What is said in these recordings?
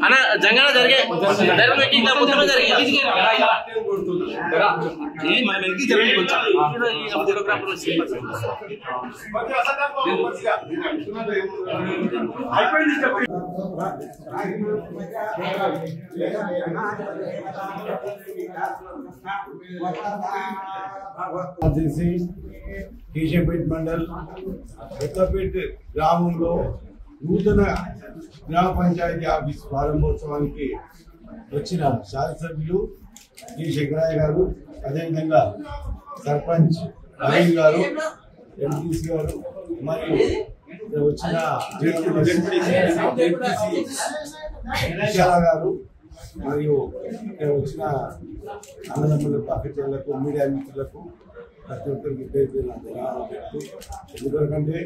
అన్న జంగన జరిగే మొత్తం జరిగే మన వెనక్కి జరిగి ఫోటోగ్రాఫర్ కేశంపేట మండల్ కొత్తపేట గ్రామంలో నూతన గ్రామ పంచాయతీ ఆఫీస్ ప్రారంభోత్సవానికి వచ్చిన శాసనసభ్యులు టి శంకరయ్య గారు, అదేవిధంగా సర్పంచ్ నవీన్ గారు, ఎంపీసీ గారు మరియు వచ్చిన విశాల గారు మరియు వచ్చిన అన్నదమ్ములకు, అక్కచెల్లకు, మీడియా మిత్రులకు ప్రతి ఒక్కరికి పేరు ధన్యవాదాలు చెప్తూ, ఎందుకంటే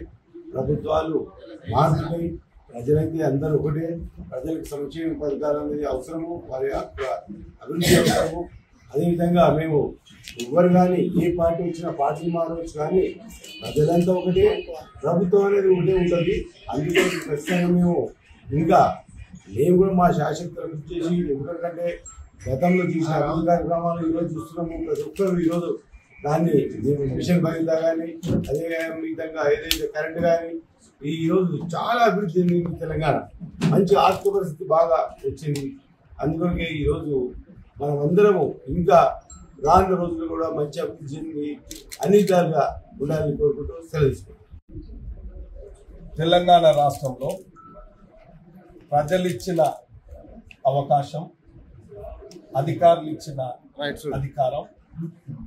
ప్రభుత్వాలు మారుతున్నాయి, ప్రజలైతే అందరూ ఒకటే, ప్రజలకు సంక్షేమ పథకాలు అనేది అవసరము, వారి యొక్క అభివృద్ధి అవసరము. అదేవిధంగా మేము ఎవరు కానీ ఏ పార్టీ వచ్చినా పార్టీ మారవచ్చు, కానీ ప్రజలంతా ఒకటే, ప్రభుత్వం అనేది ఒకటే ఉంటుంది. అందుకే ఖచ్చితంగా మేము కూడా మా శాసకులకు చేసి, ఎందుకంటే గతంలో చూసిన అభివృద్ధి కార్యక్రమాలు ఈరోజు చూస్తున్నాము. ప్రతి ఒక్కరు ఈరోజు దాన్ని మిషన్ భరిత కానీ, అదే విధంగా ఏదైతే కరెంట్ కానీ ఈరోజు చాలా అభివృద్ధి చెందింది. తెలంగాణ మంచి ఆర్థిక పరిస్థితి బాగా వచ్చింది. అందుకనే ఈరోజు మనం అందరము ఇంకా రానున్న రోజులు కూడా మంచి అభివృద్ధి చెంది అన్ని విధాలుగా ఉండాలని కోరుకుంటూ సెలవు. తెలంగాణ రాష్ట్రంలో ప్రజలు ఇచ్చిన అవకాశం, అధికారులు ఇచ్చిన అధికారం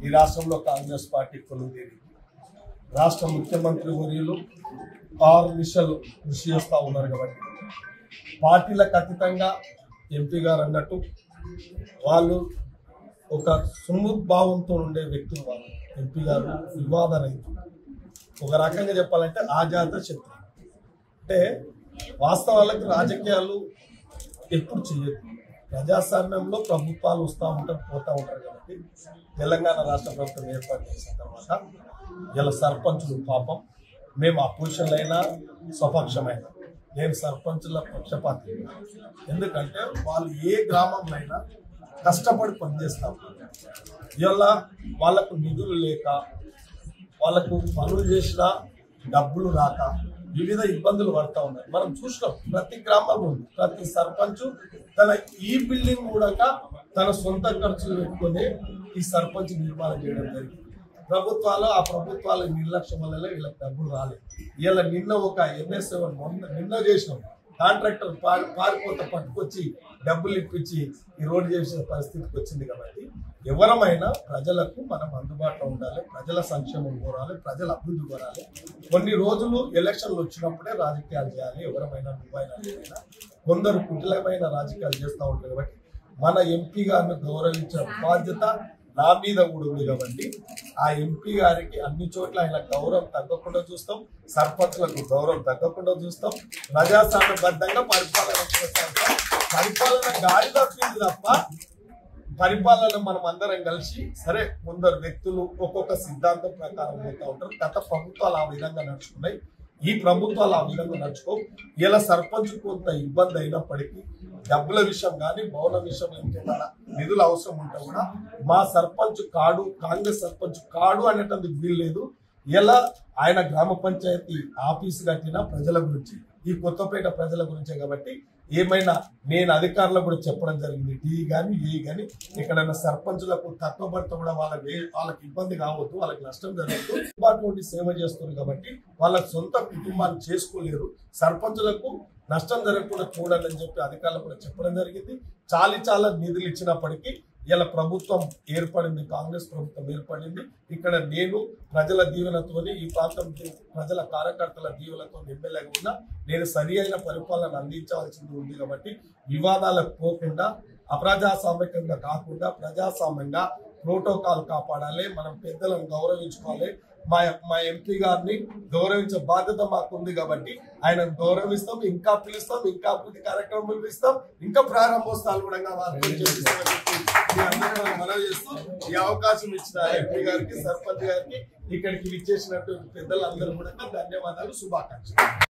ఈ రాష్ట్రంలో కాంగ్రెస్ పార్టీ కొలుదేరి రాష్ట్ర ముఖ్యమంత్రి వర్యులు 6 నిమిషాలు కృషి చేస్తూ ఉన్నారు. కాబట్టి పార్టీలకు అతీతంగా ఎంపీ గారు అన్నట్టు వాళ్ళు ఒక సుముద్భావంతో ఉండే వ్యక్తులు. వాళ్ళు ఎంపీ గారు వివాద రైతు, ఒక రకంగా చెప్పాలంటే ఆజాత శత్రు. అంటే వాస్తవాలకు రాజకీయాలు ఎప్పుడు చేయదు, ప్రజాస్వామ్యంలో ప్రభుత్వాలు వస్తూ ఉంటారు, పోతూ ఉంటారు. కాబట్టి తెలంగాణ రాష్ట్ర ప్రభుత్వం ఏర్పాటు చేసిన తర్వాత ఇలా సర్పంచులు పాపం, మేము అపోజిషన్లో అయినా స్వపక్షమైనా, నేను సర్పంచుల పక్షపాతి. ఎందుకంటే వాళ్ళు ఏ గ్రామంలో అయినా కష్టపడి పనిచేస్తాం. ఇవాళ వాళ్ళకు నిధులు లేక, వాళ్ళకు పనులు చేసినా డబ్బులు రాక వివిధ ఇబ్బందులు పడుతూ ఉన్నాయి. మనం చూసినాం ప్రతి గ్రామంలో ఉంది. ప్రతి సర్పంచ్ తన ఈ బిల్డింగ్ కూడా తన సొంత ఖర్చులు పెట్టుకుని ఈ సర్పంచ్ నిర్మాణం చేయడం జరిగింది. ఆ ప్రభుత్వాల నిర్లక్ష్యం వల్ల వీళ్ళకి డబ్బులు రాలేదు. ఇలా నిన్న ఒక NS7 నిన్న చేసినాం, కాంట్రాక్టర్ పారిపోత పట్టుకొచ్చి డబ్బులు ఇప్పించి ఈ రోడ్డు చేసిన పరిస్థితికి వచ్చింది. కాబట్టి ఎవరమైనా ప్రజలకు మనం అందుబాటులో ఉండాలి, ప్రజల సంక్షేమం కోరాలి, ప్రజల అభివృద్ధి కోరాలి. కొన్ని రోజులు ఎలక్షన్లు వచ్చినప్పుడే రాజకీయాలు చేయాలి. ఎవరమైనా నువ్వైనా ఏమైనా కొందరు కుటిలమైన రాజకీయాలు చేస్తూ ఉంటారు. కాబట్టి మన ఎంపీ గారిని గౌరవించే బాధ్యత నా మీద కూడా ఉంది. కాబట్టి ఆ ఎంపీ గారికి అన్ని చోట్ల ఆయన గౌరవం తగ్గకుండా చూస్తాం, సర్పంచ్లకు గౌరవం తగ్గకుండా చూస్తాం, ప్రజాస్వామ్యబద్ధంగా పరిపాలన గాడి తప్పింది తప్ప పరిపాలన మనం అందరం కలిసి సరే. కొందరు వ్యక్తులు ఒక్కొక్క సిద్ధాంతం ప్రకారం పోతూ ఉంటారు. గత ప్రభుత్వాలు ఆ విధంగా నడుచుకున్నాయి, ఈ ప్రభుత్వాలు ఆ విధంగా నడుచుకో. ఇలా సర్పంచ్ కొంత ఇబ్బంది అయినప్పటికీ డబ్బుల విషయం కానీ భవన విషయం ఇంకేమైనా నిధులు అవసరం ఉంటే కూడా మా సర్పంచ్ కాడు, కాంగ్రెస్ సర్పంచ్ కాడు అనేటందుకు వీల్లేదు. ఇలా ఆయన గ్రామ పంచాయతీ ఆఫీసు కట్టిన ప్రజల గురించి, ఈ కొత్తపేట ప్రజల గురించే. కాబట్టి ఏమైనా నేను అధికారులకు కూడా చెప్పడం జరిగింది, టీ కానీ ఏ కానీ ఎక్కడైనా సర్పంచులకు తక్కువ పడితే కూడా వాళ్ళకి ఇబ్బంది కావద్దు, వాళ్ళకి నష్టం జరగదు. అటువంటి సేవ చేస్తుంది కాబట్టి వాళ్ళ సొంత కుటుంబాన్ని చేసుకోలేరు. సర్పంచులకు నష్టం జరగకుండా చూడండి అని చెప్పి అధికారులు కూడా చెప్పడం జరిగింది. చాలా నిధులు ఇచ్చినప్పటికీ ఇలా ప్రభుత్వం ఏర్పడింది, కాంగ్రెస్ ప్రభుత్వం ఏర్పడింది. ఇక్కడ నేను ప్రజల దీవెనతోని, ఈ ప్రాంతం ప్రజల కార్యకర్తల దీవెనతో ఎమ్మెల్యేగా ఉన్నా. నేను సరి అయిన పరిపాలన అందించవలసింది ఉంది. కాబట్టి వివాదాలకు పోకుండా, అప్రజాస్వామికంగా కాకుండా ప్రజాస్వామ్యంగా ప్రోటోకాల్ కాపాడాలి, మనం పెద్దలను గౌరవించుకోవాలి. మా ఎంపీ గారిని గౌరవించే బాధ్యత మాకు ఉంది కాబట్టి ఆయనను గౌరవిస్తాం, ఇంకా పిలుస్తాం, ఇంకా అభివృద్ధి కార్యక్రమాలు పిలుస్తాం, ఇంకా ప్రారంభోత్సవాలు కూడా మనవి చేస్తూ ఈ అవకాశం ఇచ్చిన ఎంపీ గారికి, సర్పంచ్ గారికి, ఇక్కడికి విచ్చేసినటువంటి పెద్దలందరూ కూడా ధన్యవాదాలు, శుభాకాంక్షలు.